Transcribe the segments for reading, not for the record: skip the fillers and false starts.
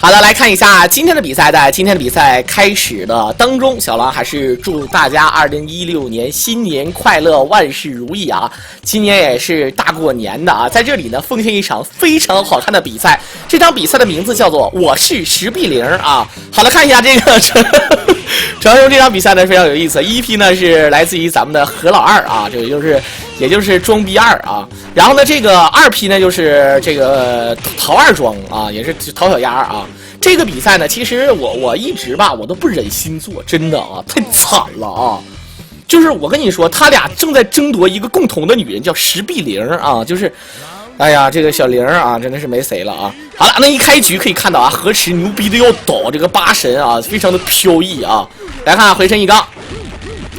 好的，来看一下今天的比赛。在今天的比赛开始的当中，小狼还是祝大家2016年新年快乐，万事如意啊！今年也是大过年的啊，在这里呢，奉献一场非常好看的比赛。这场比赛的名字叫做“我是石壁灵”啊。好的，看一下这个传说这场比赛呢非常有意思。一批呢是来自于咱们的何老二啊，这个也就是装逼二啊。然后呢，这个二批呢就是这个陶二装啊，也是陶小鸭啊。这个比赛呢，其实我一直吧，我都不忍心做，真的啊，太惨了啊！就是我跟你说，他俩正在争夺一个共同的女人，叫石壁灵啊，就是。哎呀，这个小玲啊，真的是没谁了啊！好了，那一开局可以看到啊，河池牛逼的要倒，这个八神啊，非常的飘逸啊！来看回身一杠，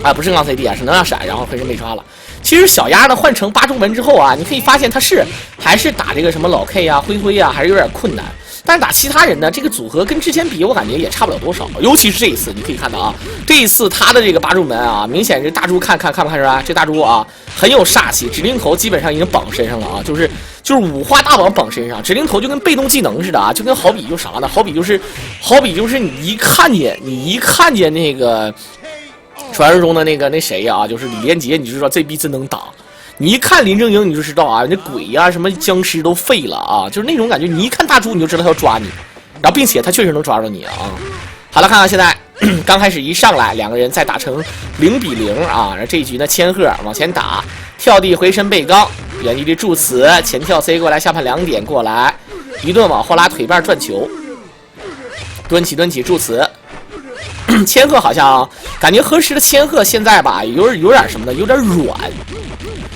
啊，不是杠 CD 啊，是能量闪，然后回身被抓了。其实小鸭呢换成八中门之后啊，你可以发现他还是打这个什么老 K 啊、灰啊，还是有点困难。但是打其他人呢，这个组合跟之前比，我感觉也差不了多少。尤其是这一次，你可以看到啊，这一次他的这个八中门啊，明显是大猪看不看出来？这大猪啊很有煞气，指令头基本上已经绑身上了啊，就是五花大绑身上，指令头就跟被动技能似的啊，就跟好比就啥呢？好比就是你一看见那个传说中的那谁啊，就是李连杰，你就知道这逼真能打。你一看林正英，你就知道啊，那鬼呀、什么僵尸都废了啊，就是那种感觉。你一看大猪，你就知道他要抓你，然后并且他确实能抓着你啊。好了，看看现在刚开始一上来，两个人再打成0-0啊。然后这一局呢，千鹤往前打，跳地回身背刚，远距离助词，前跳 C 过来，下盘2点过来，一顿往后拉腿半转球，蹲起助词。千鹤好像感觉河池的千鹤现在吧，有点什么呢？有点软。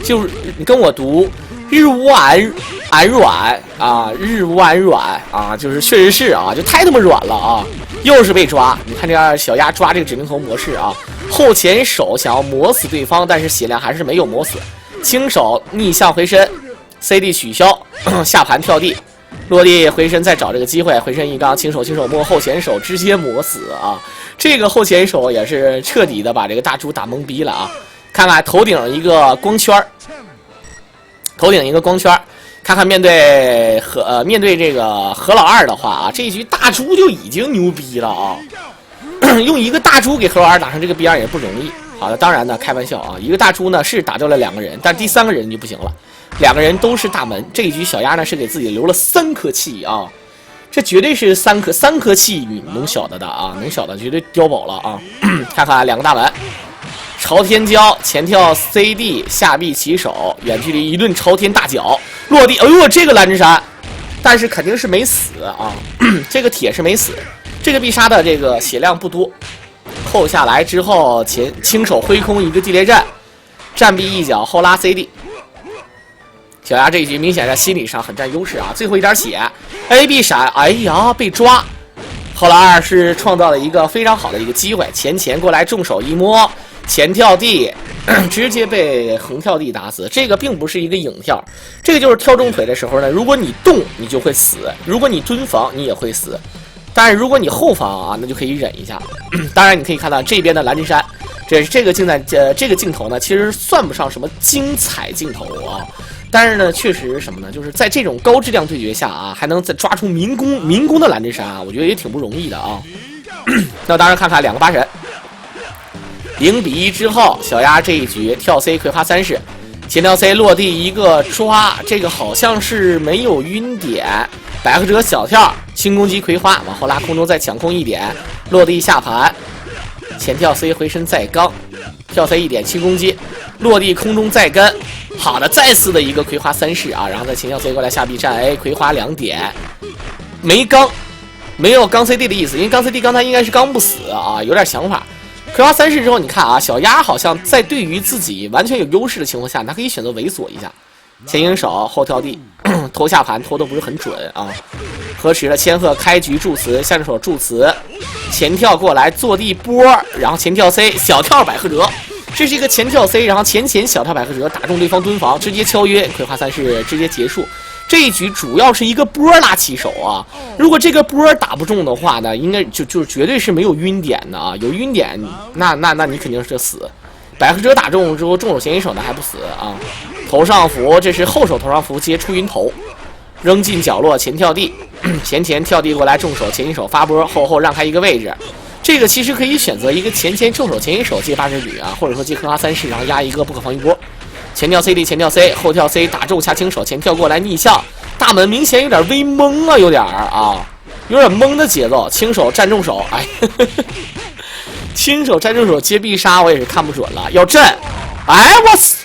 就是你跟我读日乌安软啊，日乌安软啊，就是确实是啊，就太他妈软了啊！又是被抓，你看这样小鸭抓这个指令头模式啊，后前手想要磨死对方，但是血量还是没有磨死，轻手逆向回身 ，CD 取消，下盘跳地，落地回身再找这个机会，回身一刚，轻手摸后前手直接磨死啊！这个后前手也是彻底的把这个大猪打懵逼了啊！看看头顶一个光圈，看看面对这个何老二的话啊，这一局大猪就已经牛逼了啊！用一个大猪给何老二打成这个逼样也不容易。好的，当然呢，开玩笑啊，一个大猪呢是打掉了2个人，但第3个人就不行了，2个人都是大门。这一局小鸭呢是给自己留了3颗气啊，这绝对是三颗气能小的啊，能小的绝对碉堡了啊！看看2个大门。朝天椒前跳 CD 下臂起手，远距离一顿朝天大脚落地，哎呦这个蓝之山，但是肯定是没死啊，这个铁是没死，这个必杀的这个血量不多，扣下来之后轻手挥空一个地雷战，站臂一脚后拉 CD， 小鸭这一局明显在心理上很占优势啊，最后一点血 AB 闪，哎呀被抓，后老二是创造了一个非常好的一个机会，前过来重手一摸。前跳地，直接被横跳地打死。这个并不是一个影跳，这个就是跳中腿的时候呢，如果你动，你就会死；如果你蹲防，你也会死。但是如果你后防啊，那就可以忍一下。当然，你可以看到这边的蓝之山，这个镜头呢，其实算不上什么精彩镜头啊。但是呢，确实什么呢？就是在这种高质量对决下啊，还能再抓出民工的蓝之山啊，我觉得也挺不容易的啊。那当然，看看2个八神。0-1之后，小鸭这一局跳 C 葵花3式，前跳 C 落地一个抓，这个好像是没有晕点，百合者小跳轻攻击葵花，往后拉空中再抢空1点，落地下盘，前跳 C 回身再刚，跳 C 1点轻攻击，落地空中再跟，好的再次的一个葵花3式啊，然后再前跳 C 过来下臂站 A 葵花2点，没刚，没有刚 CD 的意思，因为刚 CD 刚才应该是刚不死啊，有点想法。葵花3式之后，你看啊，小鸭好像在对于自己完全有优势的情况下，他可以选择猥琐一下，前迎手后跳地，拖下盘拖的不是很准啊。河池的千鹤开局助词，下手助词，前跳过来坐地波，然后前跳 C 小跳百合折，这是一个前跳 C， 然后前小跳百合折打中对方蹲防，直接敲约，葵花3式直接结束。这一局主要是一个波拉起手啊，如果这个波打不中的话呢，应该就绝对是没有晕点的啊，有晕点那你肯定是死。百合折打中之后，重手前一手呢还不死啊，头上符这是后手头上符接出晕头，扔进角落前跳地，前跳地过来重手，前一手发波，后让开一个位置。这个其实可以选择一个前重手前一手接8神女啊，或者说接科花3式，然后压一个不可防御波。前跳 CD， 前跳 C， 后跳 C， 打中下轻手，前跳过来逆向，大门明显有点微懵啊，有点懵的节奏。轻手站重手，哎，轻手站重手接必杀，我也是看不准了，要震，哎，我操！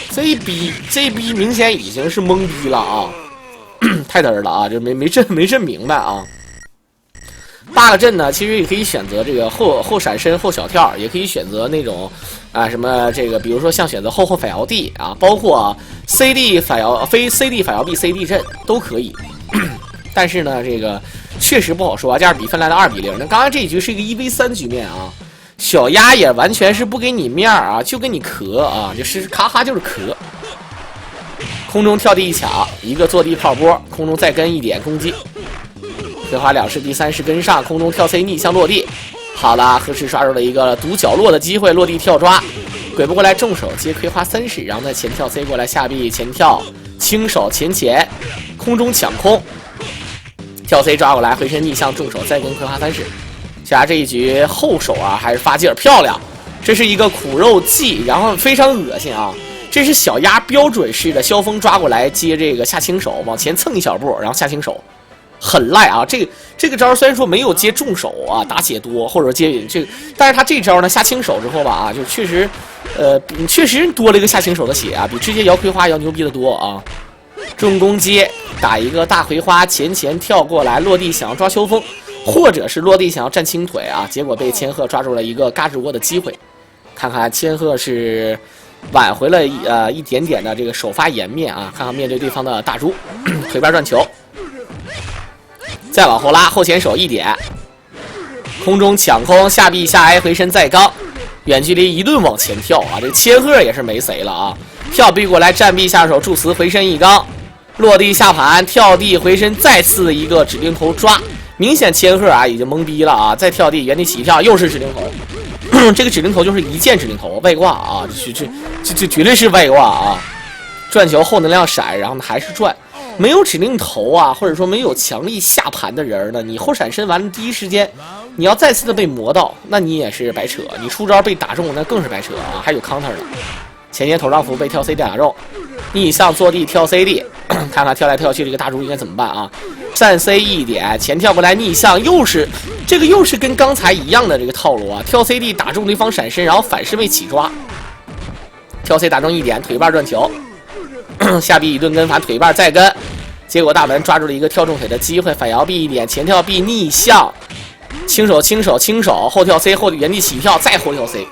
这一逼明显已经是懵逼了啊，太嘚了啊，就没震明白啊。8个阵呢，其实也可以选择这个后闪身后小跳，也可以选择那种什么这个，比如说像选择后反摇 D 啊，包括 CD 反摇非 CD 反摇 B CD 阵都可以。但是呢，这个确实不好说啊，加上比分来的2比0。那刚刚这一局是一个1v3局面啊，小鸭也完全是不给你面啊，就跟你咳啊，就是咔哈就是咳。空中跳地一抢，一个坐地炮波，空中再跟一点攻击。葵花2式第3式跟上，空中跳 C 逆向落地。好了，和池抓住了一个堵角落的机会，落地跳抓，鬼不过来重手接葵花3式，然后再前跳 C 过来下臂前跳轻手前，空中抢空，跳 C 抓过来回身逆向重手，再跟葵花3式。小鸭这一局后手啊还是发劲儿漂亮，这是一个苦肉计，然后非常恶心啊。这是小鸭标准式的萧峰抓过来接这个下轻手，往前蹭一小步，然后下轻手。很赖啊！这个招虽然说没有接重手啊，打血多或者接这个，但是他这招呢下轻手之后吧啊，就确实多了一个下轻手的血啊，比直接摇葵花要牛逼的多啊！重攻接打一个大葵花前跳过来落地想要抓秋风，或者是落地想要站轻腿啊，结果被千鹤抓住了一个嘎吱窝的机会。看看千鹤是挽回了一点点的这个首发颜面啊！看看面对对方的大猪腿边转球。再往后拉，后前手一点，空中抢空下臂下挨回身再刚，远距离一顿往前跳啊！这个千鹤也是没谁了啊！跳臂过来站臂下手助词回身一刚，落地下盘跳地回身再次一个指令头抓，明显千鹤啊已经懵逼了啊！再跳地原地起跳又是指令头，这个指令头就是一键指令头外挂啊！这绝对是外挂啊！转球后能量闪，然后呢还是转。没有指令头啊，或者说没有强力下盘的人呢，你后闪身完了第一时间，你要再次的被磨到，那你也是白扯。你出招被打中，那更是白扯啊！还有 counter 的，前接头上符被跳 CD 打中，逆向坐地跳 CD， 看看跳来跳去这个大猪应该怎么办啊？站 C 一点，前跳过来逆向，又是跟刚才一样的这个套路啊！跳 CD 打中对方闪身，然后反身位起抓，跳 C 打中一点，腿半转球。下臂一顿跟反腿半再跟，结果大门抓住了一个跳重腿的机会，反摇臂一点，前跳臂逆向，轻手，后跳 C 后原地起跳，再后跳 C，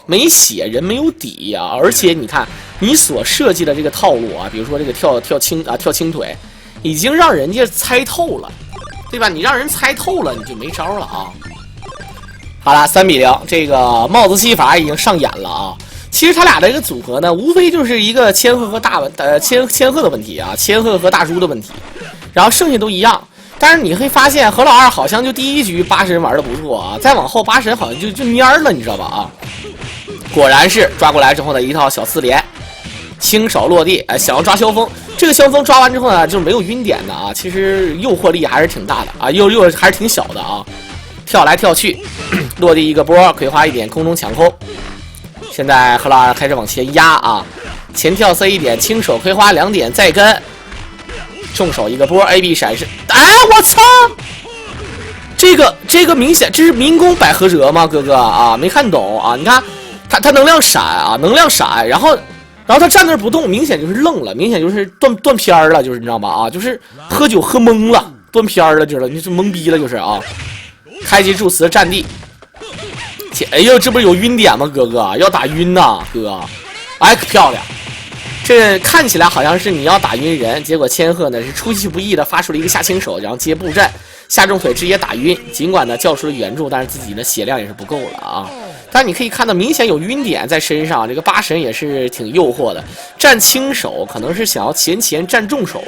没血人没有底呀、而且你看你所设计的这个套路啊，比如说这个跳轻腿，已经让人家猜透了，对吧？你让人猜透了，你就没招了啊。好了，3比0，这个帽子戏法已经上演了啊。其实他俩的这个组合呢，无非就是一个千鹤和千鹤的问题啊，千鹤和大猪的问题，然后剩下都一样。但是你会发现何老二好像就第一局8神玩的不错啊，再往后8神好像就蔫了，你知道吧啊？果然是抓过来之后的一套小四连，轻手落地，想要抓萧峰，这个萧峰抓完之后呢，就是没有晕点的啊，其实诱惑力还是挺大的啊，又还是挺小的啊，跳来跳去，落地一个波，葵花一点，空中抢空。现在何老二开始往前压啊，前跳 C 一点，轻手葵花2点再跟，重手一个波 AB 闪示，哎我操！这个明显这是民工百合折吗？哥哥啊，没看懂啊！你看他能量闪啊，能量闪，然后他站那儿不动，明显就是愣了，明显就是断片儿了，就是你知道吗？啊，就是喝酒喝懵了，断片儿了，就是你就懵逼了，就是啊！开机助词站地。哎呦，这不是有晕点吗？哥哥要打晕呐，哥！哎，可漂亮！这看起来好像是你要打晕人，结果千鹤呢是出其不意的发出了一个下轻手，然后接步战下重腿直接打晕。尽管呢叫出了援助，但是自己的血量也是不够了啊。但你可以看到明显有晕点在身上，这个8神也是挺诱惑的。站轻手可能是想要前站重手，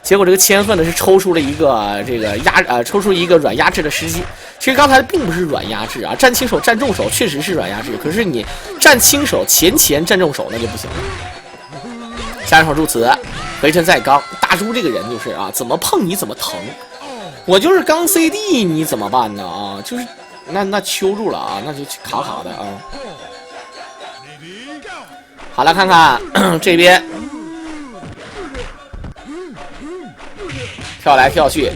结果这个千鹤呢是抽出了一个这个抽出一个软压制的时机。其实刚才并不是软压制啊，站轻手站重手确实是软压制，可是你站轻手前站重手那就不行了。下手助此，回身再刚。大猪这个人就是啊，怎么碰你怎么疼。我就是刚 CD， 你怎么办呢啊？就是那揪住了啊，那就卡卡的啊。好了，看看这边跳来跳去。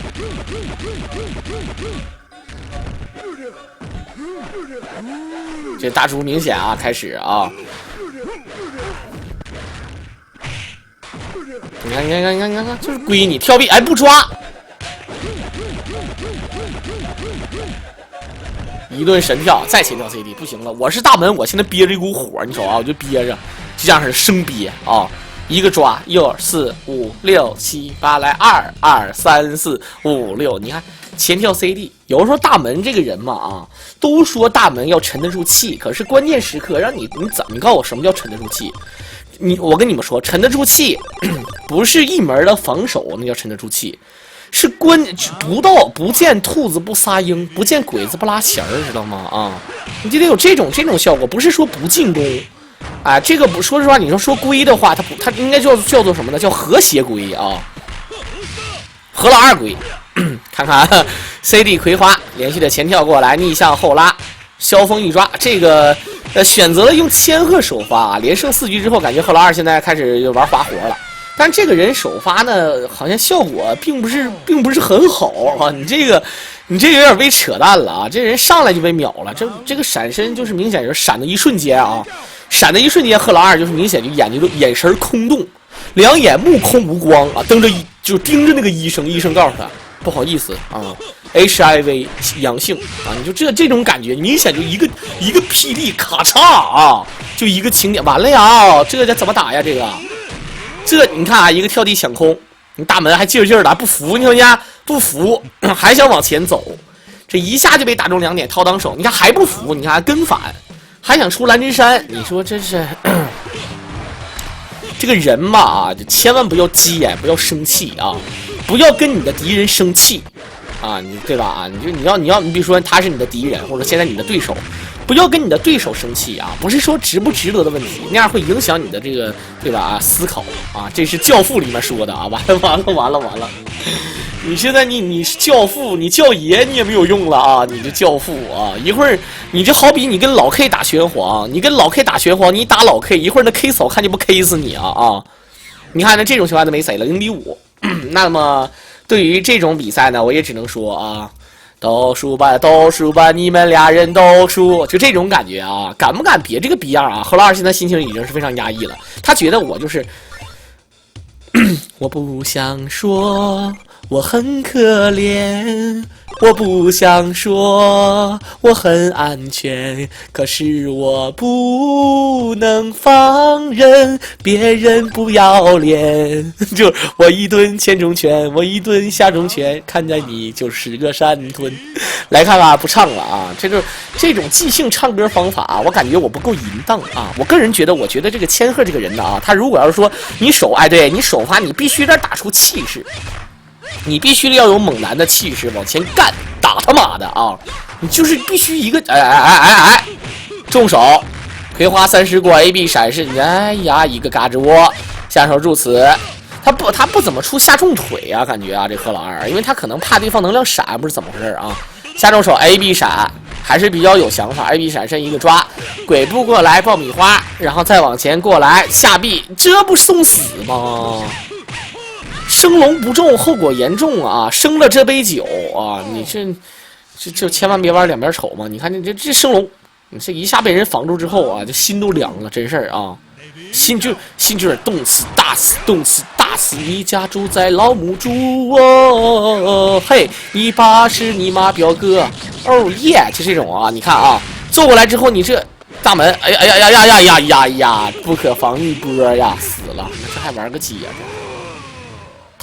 这大猪明显啊，开始啊，你看，就是归你跳臂，哎，不抓，一顿神跳，再前跳 CD， 不行了，我是大门，我现在憋着一股火，你瞅啊，我就憋着，就这样是生憋啊，一个抓，1、4、5、6、7、8，来2、2、3、4、5、6，你看。前跳 CD， 有人说大门这个人嘛啊，都说大门要沉得住气，可是关键时刻让你告诉我什么叫沉得住气？我跟你们说，沉得住气不是一门的防守，那叫沉得住气，是不见兔子不撒鹰，不见鬼子不拉弦儿，知道吗？啊，你就得有这种效果，不是说不进攻，啊，这个不说实话，你说龟的话，它应该叫做什么呢？叫和谐龟啊，和老二龟。看看 CD 葵花连续的前跳过来，逆向后拉，萧峰一抓，这个选择了用千鹤首发啊，连胜4局之后，感觉贺老二现在开始就玩花活了。但这个人首发呢，好像效果并不是很好啊，你这个有点微扯淡了啊！这人上来就被秒了，这个闪身就是明显就是闪的一瞬间啊，闪的一瞬间，贺老二就是明显就眼神空洞，两眼目空无光啊，盯着那个医生告诉他。不好意思啊 ，HIV 阳性啊，你就这种感觉，明显就一个霹雳咔嚓啊，就一个晴点，完了呀，这怎么打呀？这你看啊，一个跳地抢空，你大门还劲儿的不服，你说人家不服，还想往前走，这一下就被打中2点，掏裆手，你看还不服，你看还跟反，还想出蓝针山，你说这是这个人嘛，就千万不要急眼，不要生气啊。不要跟你的敌人生气，啊，你对吧？啊，你比如说他是你的敌人，或者现在你的对手，不要跟你的对手生气啊！不是说值不值得的问题，那样会影响你的这个对吧？啊，思考啊，这是《教父》里面说的啊！完了！你现在你是教父，你教爷你也没有用了啊！你这教父啊，一会儿你就好比你跟老 K 打玄黄，你打老 K， 一会儿那 K 嫂看见不 K 死你啊！你看那这种情况都没谁了，0比5。那么对于这种比赛呢，我也只能说啊，都输吧，你们俩人都输，就这种感觉啊，敢不敢别这个逼样啊？何老二现在心情已经是非常压抑了，他觉得我就是我不想说我很可怜，我不想说我很安全，可是我不能放任别人不要脸，就我一顿前中拳，我一顿下中拳，看见你就是个山吞。来看吧，不唱了啊！这种即兴唱歌方法，我感觉我不够淫荡啊！我个人觉得，我觉得这个千鹤这个人呢啊，他如果要是说你对你首发，你必须得打出气势。你必须要有猛男的气势，往前干，打他妈的啊！你就是必须一个重手，葵花30过 AB 闪示，哎呀，一个嘎吱窝，下手助此，他不怎么出下重腿啊，感觉啊，这贺老二，因为他可能怕对方能量闪，不是怎么回事啊？下重手 AB 闪还是比较有想法 ，AB 闪身一个抓，鬼步过来爆米花，然后再往前过来下臂，这不送死吗？生龙不中，后果严重啊！生了这杯酒啊，你这千万别玩两边瞅嘛！你看这生龙，你这一下被人防住之后啊，这心都凉了，真事儿啊！心就是动次打死你家住在老母猪哦，嘿，你爸是你妈表哥哦耶，就这种啊！你看啊，坐过来之后，你这大门，哎呀，不可防御波呀，死了！这还玩个鸡呀？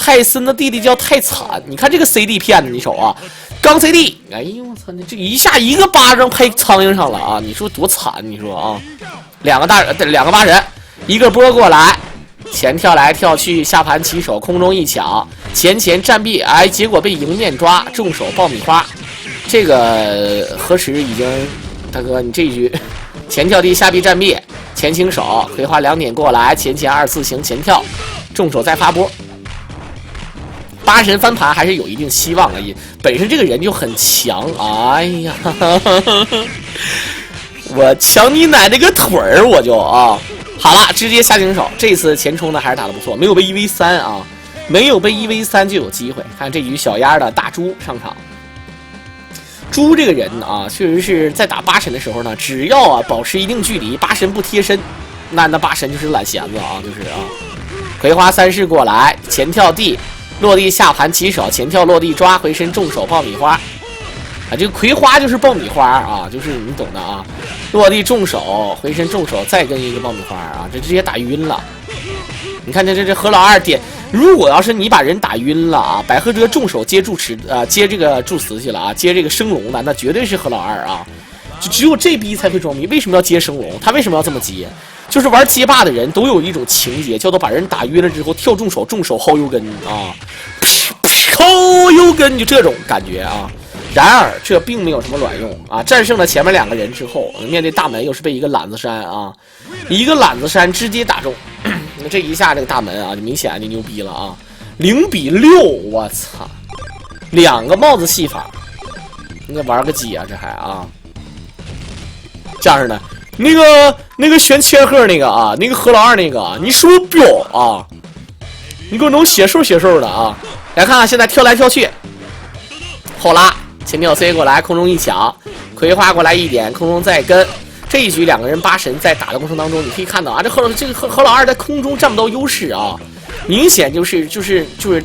泰森的弟弟叫泰惨，你看这个 CD 骗子，你瞅啊，刚 CD， 哎呦我操，这一下一个巴掌拍苍蝇上了啊！你说多惨？你说啊，两个八神，一个波过来，前跳来跳去，下盘起手，空中一抢，前站臂，哎，结果被迎面抓，重手爆米花，这个何时已经，大哥你这一局前跳地下臂站臂，前倾手，葵花2点过来，前2字形前跳，重手再发波。八神翻盘还是有一定希望的，本身这个人就很强。哎呀，我抢你奶奶个腿儿，我就啊！好了，直接下倾手，这次前冲呢还是打得不错，没有被1v3啊，没有被1v3就有机会。看这局小鸭的大猪上场。猪这个人啊，确实是在打八神的时候呢，只要啊保持一定距离，八神不贴身，那八神就是懒闲子啊，就是啊。葵花3式过来，前跳地，落地下盘起手，前跳落地抓，回身重手爆米花。啊，这个葵花就是爆米花啊，就是你懂的啊。落地重手，回身重手，再跟一个爆米花啊，这直接打晕了。你看这何老二点。如果要是你把人打晕了啊，百合哲重手接住持接这个助词去了啊，接这个升龙的，那绝对是何老二啊！就只有这逼才会装逼。为什么要接升龙？他为什么要这么接？就是玩街霸的人都有一种情节，叫做把人打晕了之后跳重手，重手薅油根啊，薅油根，就这种感觉啊。然而这并没有什么卵用啊！战胜了前面2个人之后，面对大门又是被一个懒子山啊，一个懒子山直接打中。那这一下这个大门啊，就明显就牛逼了啊！0比6，我操！2个帽子戏法，那玩个鸡啊，这还啊！这样式的，那个玄千鹤那个啊，那个何老二那个，你是我表啊！你给我弄写手的啊！来看看现在跳来跳去，后拉前跳 C 过来，空中一抢，葵花过来1点，空中再跟。这一局2个人八神在打的过程当中，你可以看到啊，这何老二在空中占不到优势啊，明显就是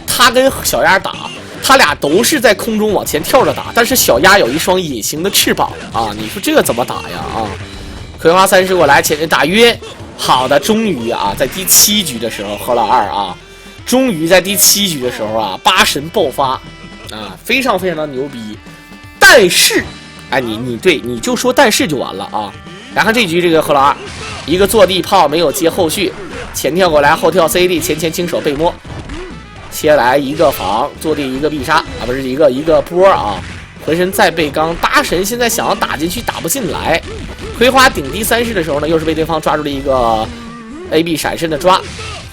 他跟小鸭打，他俩都是在空中往前跳着打，但是小鸭有一双隐形的翅膀啊，你说这个怎么打呀啊？葵花3式过来，前打晕，好的，终于啊，在第7局的时候，何老二啊，终于在第7局的时候啊，八神爆发啊，非常非常的牛逼，但是，哎，你就说但是就完了啊。然后这局这个何老二，一个坐地炮没有接后续，前跳过来后跳 CD， 前轻手背摸，切来一个防，坐地一个必杀啊，不是一个波啊，回身再被刚，八神现在想要打进去打不进来，葵花顶第3式的时候呢，又是被对方抓住了一个 AB 闪身的抓，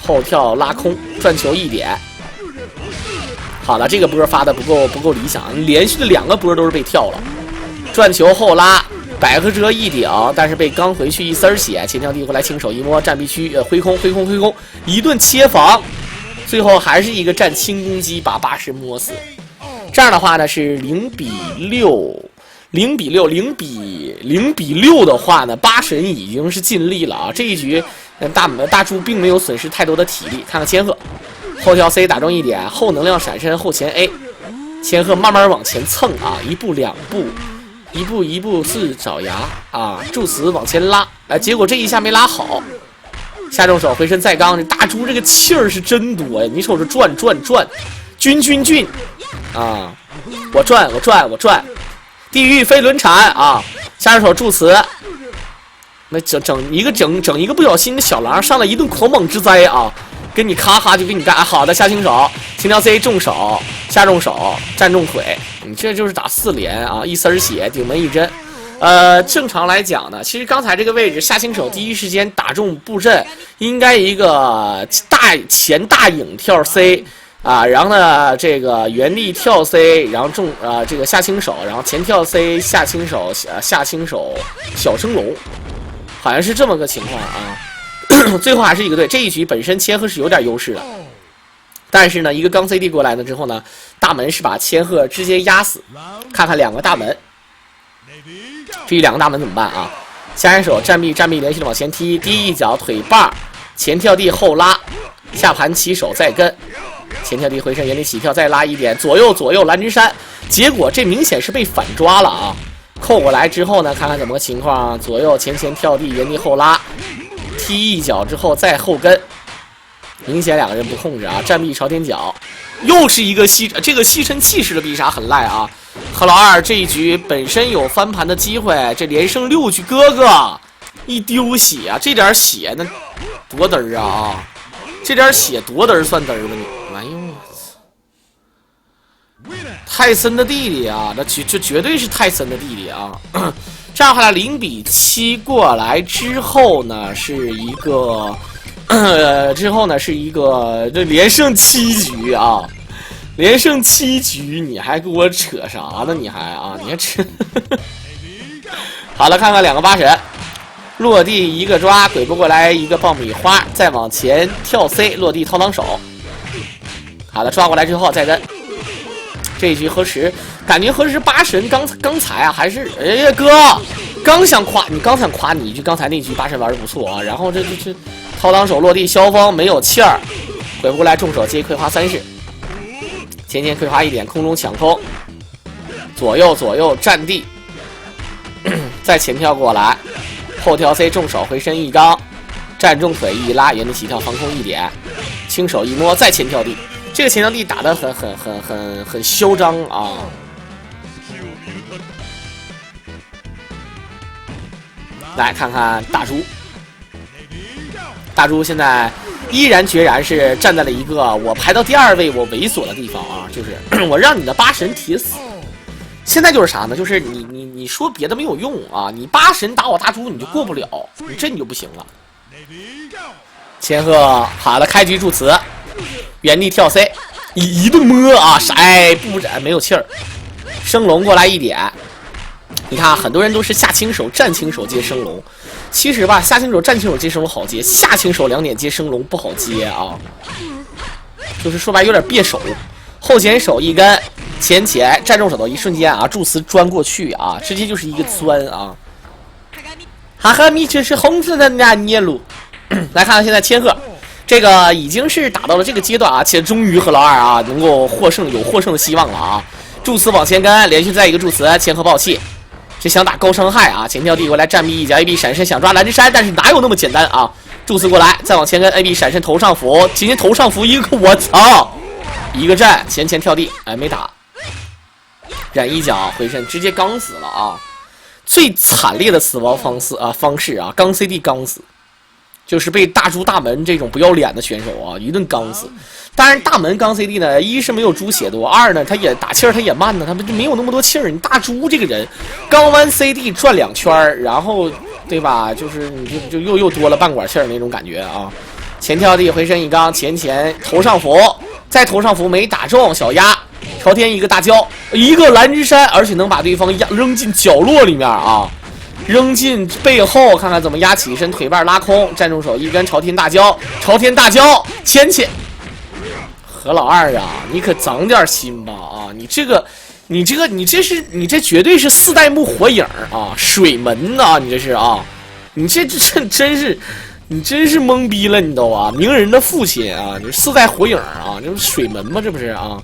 后跳拉空转球1点。好了，这个波发的不够理想，连续的2个波都是被跳了，转球后拉。百合哲1顶，但是被刚回去1丝血，前跳地过来轻手一摸，站 B 区挥空，一顿切防，最后还是一个站轻攻击把八神摸死。这样的话呢是0比6的话呢，八神已经是尽力了啊！这一局大猪并没有损失太多的体力。看看千鹤，后跳 C 打中1点，后能量闪身后前 A， 千鹤慢慢往前蹭啊，1步2步。一步4爪牙啊，助词往前拉，结果这一下没拉好，下重手回身再刚，这大猪这个气儿是真多呀！你瞅着转，均啊，我转，地狱飞轮铲啊，下手助词，那整一个不小心的小狼上来一顿狂猛之灾啊！跟你咔咔就给你干好的下轻手，轻跳 C 重手下重手站重腿，你这就是打4连啊，1丝血顶门1针。正常来讲呢，其实刚才这个位置下轻手第一时间打中布阵，应该一个前大影跳 C 啊，然后呢这个原地跳 C， 然后这个下轻手，然后前跳 C 下轻手小升龙，好像是这么个情况啊。最后还是一个队，这一局本身千鹤是有点优势的，但是呢，一个刚 CD 过来呢之后呢，大门是把千鹤直接压死。看看2个大门，至于2个大门怎么办啊？下人手站臂连续的往前踢，第一脚腿把，前跳地后拉，下盘起手再跟，前跳地回身原地起跳再拉1点，左右蓝之山，结果这明显是被反抓了啊！扣过来之后呢，看看怎么个情况，左右前跳地原地后拉。踢1脚之后再后跟，明显2个人不控制啊！站臂朝天脚，又是一个这个吸尘气式的必杀很赖啊！何老二这一局本身有翻盘的机会，这连胜6局，哥哥一丢血啊！这点血那多嘚儿啊！这点血多嘚儿算嘚儿吧你？哎呦我操！泰森的弟弟啊，这绝对是泰森的弟弟啊！这样的话0-7过来之后呢，是一个这连胜7局啊，连胜7局，你还给我扯啥呢？你还扯？好了，看看两个八神。落地一个抓，鬼不过来一个爆米花，再往前跳 C， 落地掏裆手。好的，抓过来之后再跟。这一局何时感觉何时八神刚才啊，还是哎呀哥，刚想夸你一句，刚才那局八神玩的不错啊。然后这掏裆手落地消风没有气儿，鬼不过来重手接葵花3式，前葵花1点，空中抢空，左右站地，再前跳过来。后跳 C 重手回身一刚，站中腿一拉，原地起跳防空1点，轻手一摸再前跳地，这个前跳地打得很嚣张啊！来看看大猪现在依然决然是站在了一个我排到第2位我猥琐的地方啊，就是我让你的八神铁死。现在就是啥呢？就是你说别的没有用啊！你八神打我大猪，你就过不了，你这你就不行了。千鹤好的，开局助词，原地跳 C， 一顿摸啊，不斩没有气儿，升龙过来1点。你看，很多人都是下轻手、战轻手接升龙，其实吧，下轻手、战轻手接升龙好接，下轻手2点接升龙不好接啊，就是说白有点别手。后前手一根。前站中手的一瞬间啊，助词钻过去啊，直接就是一个钻啊！哈哈米这是红色的那捏路。来看看现在千鹤，这个已经是打到了这个阶段啊，且终于和老二啊能够获胜，有获胜的希望了啊！助词往前跟，连续再一个助词，千鹤爆气，是想打高伤害啊！前跳地过来站臂一脚 AB 闪身想抓蓝之山，但是哪有那么简单啊？助词过来，再往前跟 AB 闪身头上扶，今天头上扶一个，我操！一个站前跳地，哎没打。染一脚回身直接刚死了啊！最惨烈的死亡方式啊，刚 CD 刚死，就是被大猪大门这种不要脸的选手啊一顿刚死。当然大门刚 CD 呢，一是没有猪血多，二呢他也打气儿他也慢呢，他们就没有那么多气儿。你大猪这个人刚弯 CD 转2圈，然后对吧？就是你就又多了半管气儿那种感觉啊！前跳地回身一刚，前头上扶，再头上扶没打中，小鸭。朝天一个大交，一个蓝之山，而且能把对方扔进角落里面啊，扔进背后，看看怎么压起身，腿腕拉空，站中手一根朝天大交，前何老二啊，你可长点心吧啊！你这绝对是4代目火影啊，水门呐、你这是啊，你这真是。你真是懵逼了，你都啊！鸣人的父亲啊，你4代火影啊，这不是水门吗？这不是啊？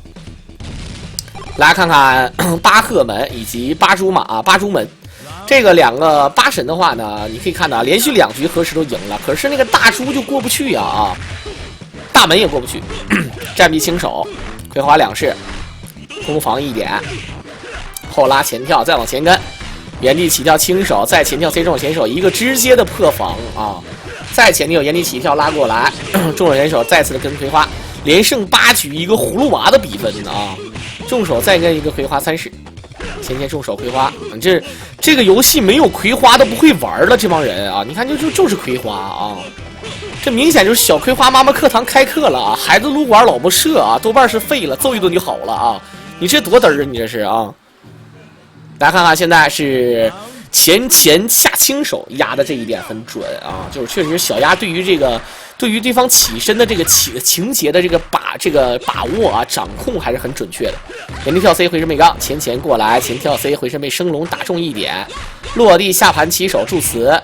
来看看八鹤门以及八猪门，这个2个八神的话呢，你可以看到连续2局何时都赢了，可是那个大猪就过不去啊！大门也过不去，战臂轻手，葵花2式，攻防1点，后拉前跳，再往前跟，原地起跳轻手，再前跳 C 重手前手，一个直接的破防啊！再前跳原地起跳拉过来，重手前手再次的跟葵花，连胜8局，一个葫芦娃的比分啊！重手再跟一个葵花3式，前重手葵花，这个游戏没有葵花都不会玩了，这帮人啊！你看就是葵花啊！这明显就是小葵花妈妈课堂开课了啊！孩子撸管老不射啊，多半是废了，揍一顿就好了啊！你这多嘚儿啊！你这是啊！来看看现在是。前下轻手压的这一点很准啊，就是确实小鸭对于对方起身的这个情节的这个把握啊，掌控还是很准确的。原地跳 C 回身背杠，前过来，前跳 C 回身被升龙打中1点，落地下盘起手助词，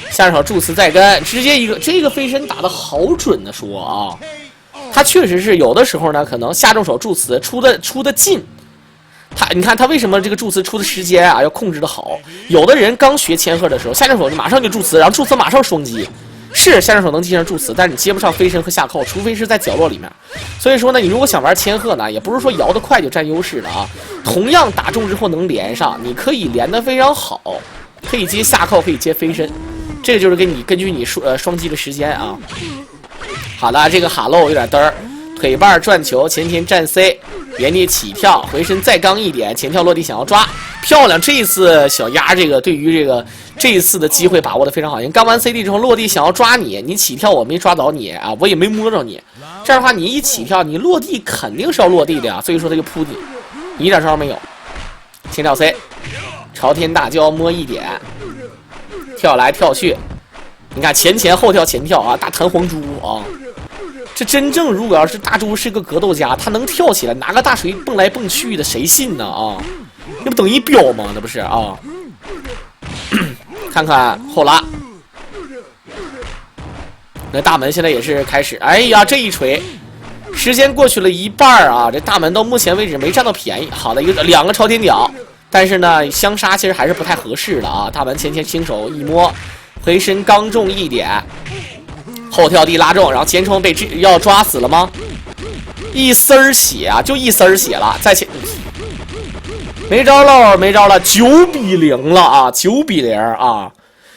下手助词再跟，直接一个这个飞身打得好准的说啊，他确实是有的时候呢，可能下重手助词出的近。你看他为什么这个助词出的时间啊要控制的好？有的人刚学千鹤的时候，下正手就马上就助词，然后助词马上双击。是下正手能接上助词，但是你接不上飞身和下扣，除非是在角落里面。所以说呢，你如果想玩千鹤呢，也不是说摇得快就占优势的啊。同样打中之后能连上，你可以连得非常好，可以接下扣，可以接飞身。这个就是根据你双击的时间啊。好了，这个哈喽有点嘚儿，腿瓣转球前站 C。原地起跳，回身再刚一点，前跳落地想要抓，漂亮！这一次小鸭这个对于这一次的机会把握的非常好，因为刚完 CD 之后落地想要抓你，你起跳我没抓着你啊，我也没摸着你，这样的话你一起跳你落地肯定是要落地的呀，所以说他就扑你一点招没有。前跳 C， 朝天大交摸一点，跳来跳去，你看前前后跳前跳啊，大弹簧珠啊。这真正如果要是大猪是个格斗家，他能跳起来拿个大锤蹦来蹦去的，谁信呢啊？那不等于彪吗？那不是啊？看看后拉，那大门现在也是开始，哎呀，这一锤，时间过去了一半啊，这大门到目前为止没占到便宜。好的，两个朝天脚，但是呢，相杀其实还是不太合适的啊。大门前轻手一摸，回身刚中一点。后跳地拉中，然后前冲被要抓死了吗？一丝儿血啊，就一丝儿血了，在前没招喽，没招了，9比0了啊，9比0啊，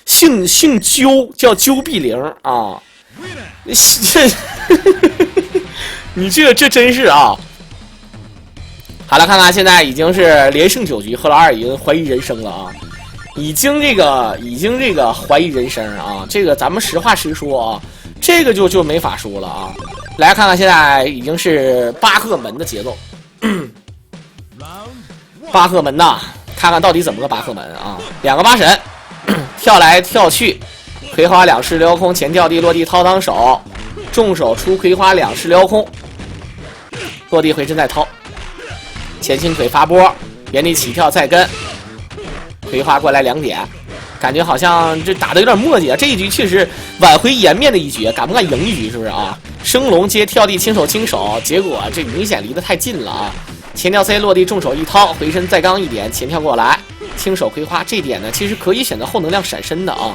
姓鸠叫鸠比0啊，这你这真是啊。好了，看看现在已经是连胜9局，赫拉尔已经怀疑人生了啊。已经这个怀疑人生啊，这个咱们实话实说啊，这个就没法说了啊。来看看现在已经是巴赫门的节奏，巴赫门呐，看看到底怎么个巴赫门啊？两个八神跳来跳去，葵花两式撩空，前跳地落地掏裆手，重手出葵花两式撩空，落地回身再掏，前倾腿发波，原地起跳再跟。葵花过来2点，感觉好像这打的有点磨叽啊。这一局确实挽回颜面的一局，敢不敢赢一局？是不是啊？升龙接跳地轻手，结果这明显离得太近了啊！前跳 C 落地重手一掏，回身再刚一点，前跳过来，轻手葵花这点呢，其实可以选择后能量闪身的啊，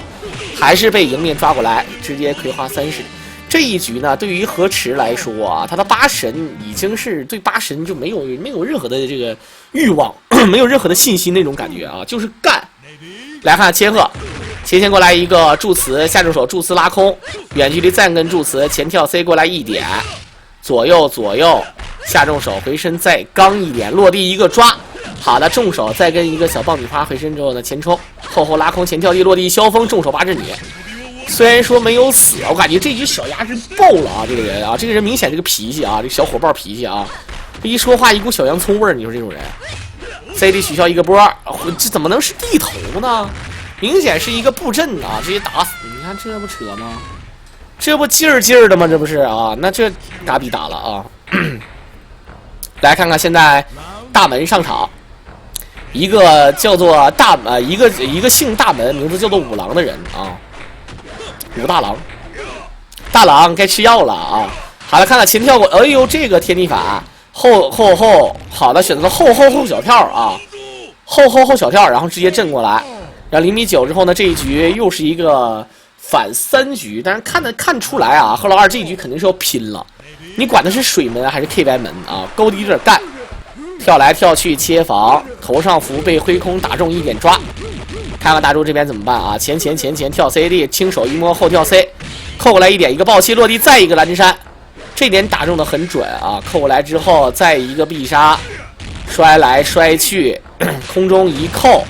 还是被迎面抓过来，直接葵花3式。这一局呢，对于河池来说啊，他的八神已经是对八神就没有任何的这个欲望，没有任何的信心那种感觉啊，就是干。来看切赫，前线过来一个助词，下重手助词拉空，远距离再跟助词，前跳 C 过来1点，左右下重手回身再刚一点，落地一个抓。好的，重手再跟一个小爆米花回身之后呢，前冲后拉空，前跳地落地消风，重手八智女。虽然说没有死，我感觉这局小鸭是爆了啊！这个人啊，这个人明显这个脾气啊，这小火爆脾气啊，这一说话一股小洋葱味儿。你说这种人 ，CD 取消一个波，这怎么能是地头呢？明显是一个布阵啊，直接打死！你看这不扯吗？这不劲儿的吗？这不是啊？那这嘎比打了啊！来看看现在大门上场，一个叫做一个姓大门，名字叫做五郎的人啊。武大郎，大郎该吃药了啊！好了，看看前跳过，哎呦，这个天地法后，好的，选择了后小跳啊，后小跳，然后直接震过来，然后0.9米之后呢，这一局又是一个反3局，但是看出来啊，赫劳2这一局肯定是要拼了，你管他是水门还是 KY 门啊，高低有点干，跳来跳去切防，头上符被挥空打中1点抓。看看大猪这边怎么办啊？前跳 CD， 轻手一摸后跳 C， 扣过来1点，一个暴气落地，再一个蓝之山，这点打中的很准啊！扣过来之后，再一个必杀，摔来摔去，空中一扣，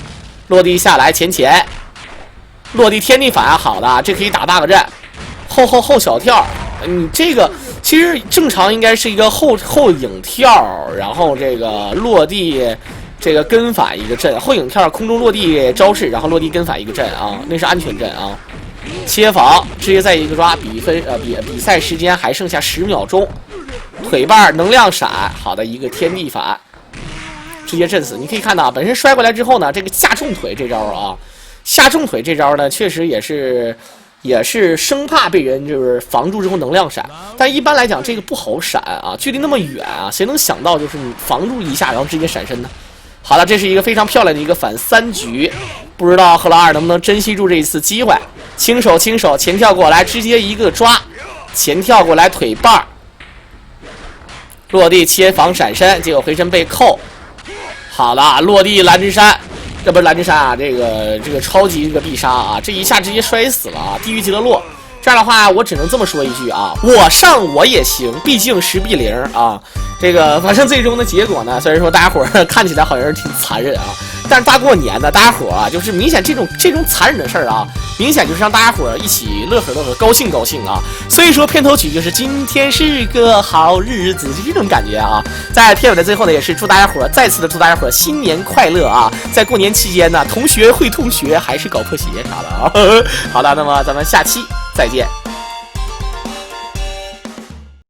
落地下来前，落地天地反，好的，这可以打8个阵，后小跳，你这个其实正常应该是一个后影跳，然后这个落地。这个跟反一个阵，后影跳空中落地招式，然后落地跟反一个阵啊，那是安全阵啊。切防直接再一个抓，比赛时间还剩下10秒钟，腿瓣能量闪，好的一个天地反，直接震死。你可以看到，本身摔过来之后呢，这个下重腿这招啊，下重腿这招呢，确实也是生怕被人就是防住之后能量闪，但一般来讲这个不好闪啊，距离那么远啊，谁能想到就是你防住一下，然后直接闪身呢？好了，这是一个非常漂亮的一个反3局，不知道赫拉2能不能珍惜住这一次机会。轻手前跳过来，直接一个抓，前跳过来腿瓣，落地切防闪身，结果回身被扣。好了，落地蓝之山，这不是蓝之山啊，这个超级这个必杀啊，这一下直接摔死了啊，地狱极乐落。这样的话，我只能这么说一句啊，我上我也行，毕竟10比0啊。这个反正最终的结果呢，虽然说大家伙儿看起来好像是挺残忍啊，但是大过年的，大家伙儿啊，就是明显这种残忍的事儿啊，明显就是让大家伙儿一起乐呵乐呵，高兴高兴啊。所以说片头曲就是今天是个好日子，就这种感觉啊。在片尾的最后呢，也是祝大家伙儿再次的祝大家伙儿新年快乐啊！在过年期间呢，同学会同学还是搞破鞋啥的啊。好的，那么咱们下期再见。